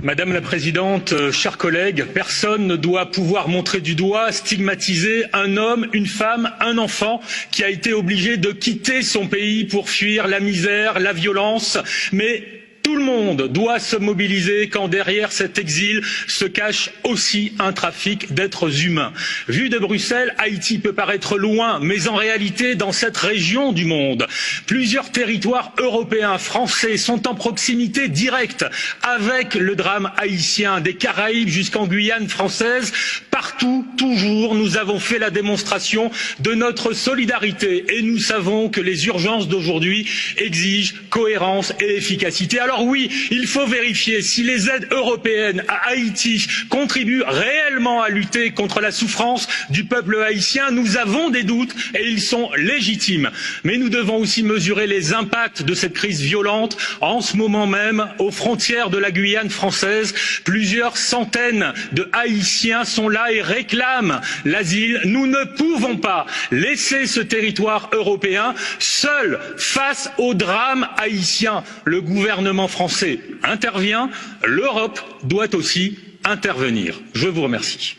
Madame la Présidente, chers collègues, personne ne doit pouvoir montrer du doigt, stigmatiser un homme, une femme, un enfant qui a été obligé de quitter son pays pour fuir la misère, la violence, mais tout le monde doit se mobiliser quand derrière cet exil se cache aussi un trafic d'êtres humains. Vu de Bruxelles, Haïti peut paraître loin, mais en réalité, dans cette région du monde, plusieurs territoires européens, français sont en proximité directe avec le drame haïtien, des Caraïbes jusqu'en Guyane française. Partout, toujours, nous avons fait la démonstration de notre solidarité et nous savons que les urgences d'aujourd'hui exigent cohérence et efficacité. Alors oui, il faut vérifier si les aides européennes à Haïti contribuent réellement à lutter contre la souffrance du peuple haïtien. Nous avons des doutes et ils sont légitimes. Mais nous devons aussi mesurer les impacts de cette crise violente. En ce moment même, aux frontières de la Guyane française, plusieurs centaines de Haïtiens sont là et réclament l'asile. Nous ne pouvons pas laisser ce territoire européen seul face au drame haïtien. Le gouvernement français intervient, l'Europe doit aussi intervenir. Je vous remercie.